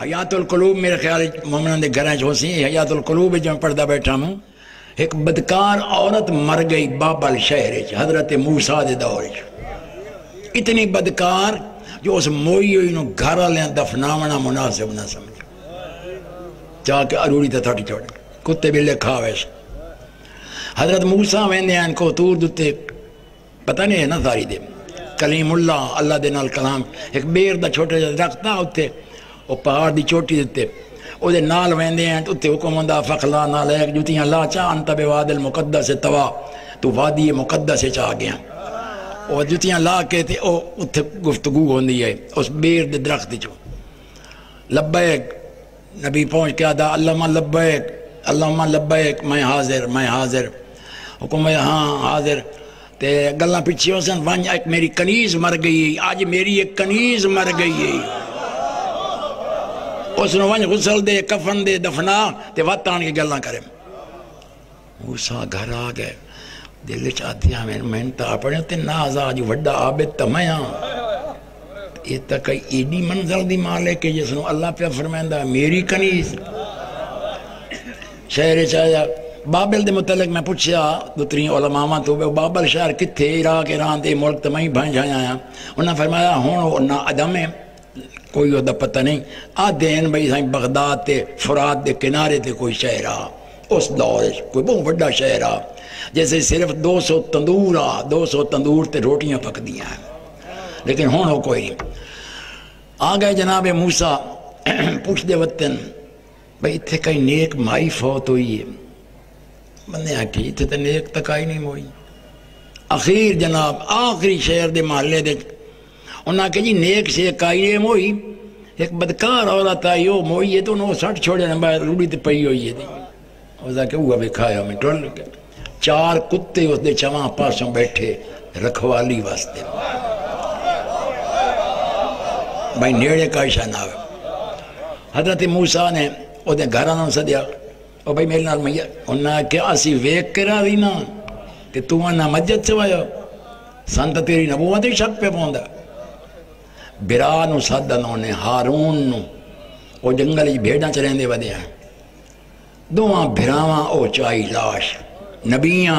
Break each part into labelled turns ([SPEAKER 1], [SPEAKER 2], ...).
[SPEAKER 1] حیات القلوب میرے خیال مومنان دے گھراں ہو سی حیات القلوب جو میں پڑھدا بیٹھا ہوں ایک بدکار عورت مر گئی بابل شہر حضرت موسیٰ دے دور اتنی بدکار جو اس موئی ہوئی نو گھر والے دفناونا مناسب نہ سمجھ چاہ کے اروڑی تے تھٹی چھوڑ کتے بلے کھاوے حضرت موسیٰ ویندے ہیں کو تور دتے پتہ نہیں ہے نا ساری دے کلیم اللہ دے نال کلام ایک بیر دا چھوٹے جا درخت ہوتے وہ پہاڑ دی چوٹی دیتے او دے نال ویندے ہیں اتے حکم ہوندا فخلا نال ایک جوتیاں لا چا انت بواد المقدس توا تو وادی مقدس چا گیا او جوتیاں لا کے تے او اتے گفتگو ہوندی ہے اس بیر دے درخت چو لبیک نبی پہنچ کے آدھا اللہم لبیک میں حاضر حکم ہے ہاں حاضر تے گلاں پیچھے ہو سن وانج ایک میری کنیز مر گئی آج میری ایک کنیز مر گئی اس نے وانج غسل دے کفن دے دفنا تے واتان کی گلاں کرے موسیٰ گھر آ گئے دل چاہتیاں میں تا پڑھیں تے نازا جو وڈا عابد تمیاں یہ تک ایڈی منزل دی مالے کہ جس نے اللہ پہ فرمائندہ میری کنیز شہر چاہیا بابل دے متعلق میں پوچھیا دوتری علماء تو بابل شہر کتھے عراق ایران دے ملک تمہیں بھائیں جائیں آیا انہاں فرمایا ہون نہ عدم ہے کوئی ہوتا پتہ نہیں آدھین بھئی سائیں بغداد تے فرات دے کنارے تے کوئی شہر آ اس دور کوئی بہت بڑا شہر آ جیسے صرف 200 تندور آ 200 تندور تے روٹیاں پک دیا ہیں لیکن ہون ہو کوئی نہیں آ گئے جناب موسیٰ پوچھ دے وطن بھئی اتھے کئی نیک مائی فوت ہوئی ہے بندے آکھی اتھے تے نیک تکائی نہیں ہوئی اخیر جناب آخری شہر دے محلے دے انہاں کہ جی نیک سے کائی نہیں ہوئی ایک بدکار عورت آئی ہو موئی ہے تو انہوں سٹ چھوڑے نہ باہر روڑی تے پئی ہوئی ہے دی اوزا کہ ہوا بھی کھایا میں ٹول لگے 4 کتے اس دے چواں پاسوں بیٹھے رکھوالی واسطے بھائی نیڑے کا اشارہ نہ حضرت موسیٰ نے او دے گھرانوں سدیا او بھائی میرے نال میا انہاں کہ اسی ویک کرا دینا کہ تو انہاں مسجد سے وایا سنت تیری نبوت ہی شک پہ پوندا برانو سدنوں نے ہارون نو او جنگل جی بھیڑاں چرین دے ودے ہیں دوہاں بھراواں او چائی لاش نبیاں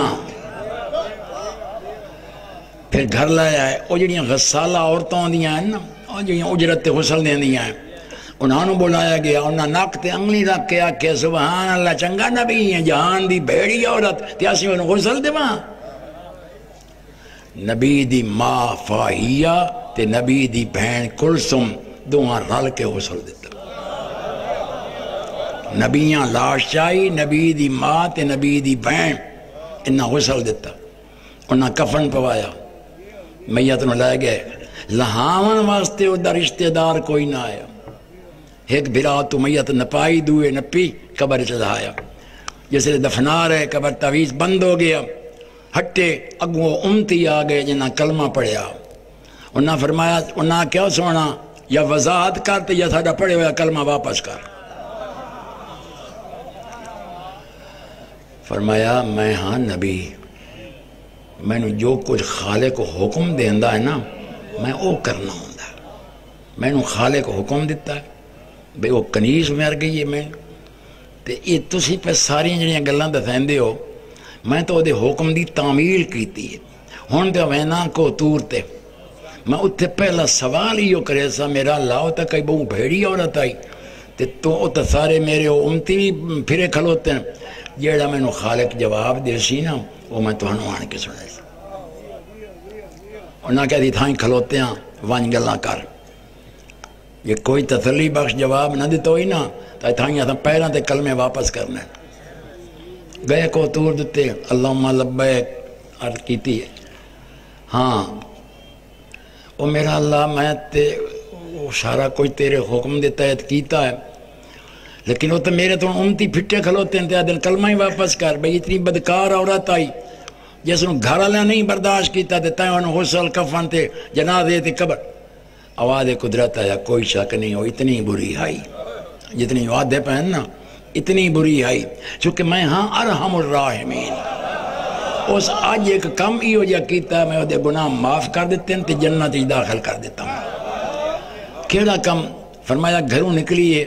[SPEAKER 1] پھر گھر لایا ہے او جڑیاں غسالہ عورتوں دیاں ہیں نا او جڑیاں اجرت تے غسل دیں دیاں ہیں انہاں نو بلایا گیا انہاں ناک تے انگلی رکھ کے آکھے سبحان اللہ چنگا نبی ہیں جہان دی بھیڑی عورت تے اسی انہوں غسل دے وہاں نبی دی ماں فاہیہ تے نبی دی بہن کلثم دوہاں رل کے غسل دیتا نبیاں لاش چائی نبی دی ماں تے نبی دی بہن انہاں غسل دیتا انہاں کفن پوایا میت نو لائے گئے لہاون واسطے ادھا رشتہ دار کوئی نہ آیا ایک بھرا تو میت نپائی دوئے نپی قبر چڑھایا جیسے دفنا رہے قبر تعویز بند ہو گیا ہٹے اگوں امتی آ گئے جنہاں کلمہ پڑھیا انہاں فرمایا انہاں کیا سونا یا وضاحت کرتے یا ساڑھا پڑھے ہویا کلمہ واپس کر فرمایا میں ہاں نبی میں نے جو کچھ خالق کو حکم دیندہ ہے نا میں او کرنا ہوندہ میں نے خالق کو حکم دیتا ہے بے وہ کنیز مر گئی ہے میں تے یہ تسی پہ ساری جنیاں گلاں دسیندے ہو میں تو دے حکم دی تعمیل کیتی ہے ہون تے وینا کو تور تے میں اتھے پہلا سوال ہی ہو کرے سا میرا لاؤ تا کئی بہوں بھیڑی عورت آئی تے تو اتھے سارے میرے امتی بھی پھرے کھلوتے ہیں جیڑا میں نے خالق جواب دے سی نا وہ میں تو ہنو آن کے سنے سی انہاں کہہ دی تھائیں کھلوتے ہیں وانج گلاں کر یہ کوئی تسلی بخش جواب نہ دیتا ہوئی نا تو تھائیں تھا پیراں تے کلمے واپس کرنے گئے کو تور دیتے اللہم لبیک عرض کیتی ہے ہاں او میرا اللہ میں تے سارا کوئی تیرے حکم دیتا ہے کیتا ہے لیکن وہ تو میرے تو امتی پھٹے کھلوتے ہیں تے دل کلمہ ہی واپس کر بھئی اتنی بدکار عورت آئی جیسے انہوں گھر اللہ نہیں برداشت کیتا تے تائیں انہوں غسل کفن تے جنازے تے قبر آواز قدرت آیا کوئی شک نہیں ہو اتنی بری آئی جتنی وعدے پہن نا اتنی بری آئی چونکہ میں ہاں ارحم الراحمین اس آج ایک کم ہی ہو جا کیتا میں وہ گناہ معاف کر دیتے ہیں تے جنت ہی داخل کر دیتا ہوں کیڑا کم فرمایا گھروں نکلیے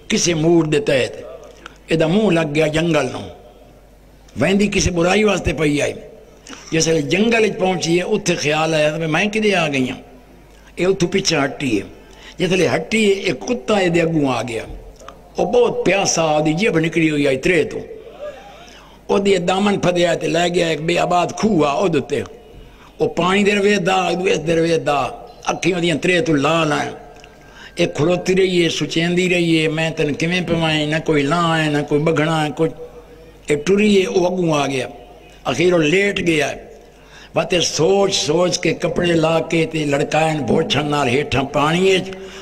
[SPEAKER 1] کسی موڑ دے تحت یہ منہ لگ گیا جنگل نو ویندی کسی برائی واسطے پئی آئی جس لئے جنگل پہنچی ہے اتھے خیال آیا تو میں کدے آ گئی ہوں یہ اتھو پیچھے ہٹی ہے جس لئے ہٹی ہے ایک کتا دے اگوں آ گیا وہ بہت پیاسا دی جیب نکلی ہوئی آئی ترے تو وہ دی دامن پھدے آئے لے گیا ایک بے آباد کھوہ او دتے وہ پانی در وید دا اس در وید دا اکھیوں دیاں ترے تو لال آئیں ایک کھڑوتی رہی ہے سچیندی رہی ہے میں تن کمیں پوائیں نہ کوئی لاں ہے نہ کوئی بگھنا ہے کوئی ایک ٹری ہے وہ اگوں آ گیا اخیر وہ لیٹ گیا ہے باتے سوچ سوچ کے کپڑے لا کے تے لڑکائیں بھوچھن نال ہیٹھاں پانی ہے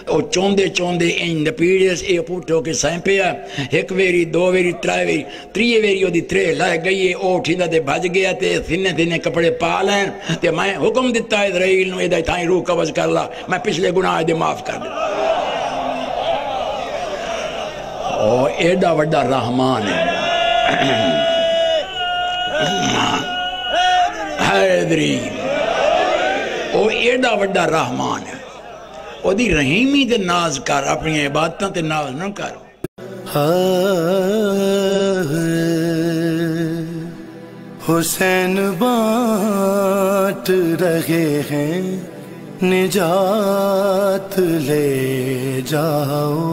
[SPEAKER 1] وہ چوندے چوندے این پیڑے سے اے پوٹھو کے سائیں پہ ہے ایک ویری دو ویری ترائے ویری تریے ویری وہ دی ترے لائے گئی ہے او ٹھیندہ دے بھج گیا تے تھنے تھنے کپڑے پا لیں تے میں حکم دیتا ہے اسرائیل نو ادھائی تھائیں روح قبض کر لا میں پچھلے گناہ دے معاف کر دے او ایڈا وڈا رحمان ہے حیدری او ایڈا وڈا رحمان ہے او دی رحیمی تے ناز کر اپنی عبادتاں تے ناز نہ کر
[SPEAKER 2] حسین بانٹ رہے ہیں نجات لے جاؤ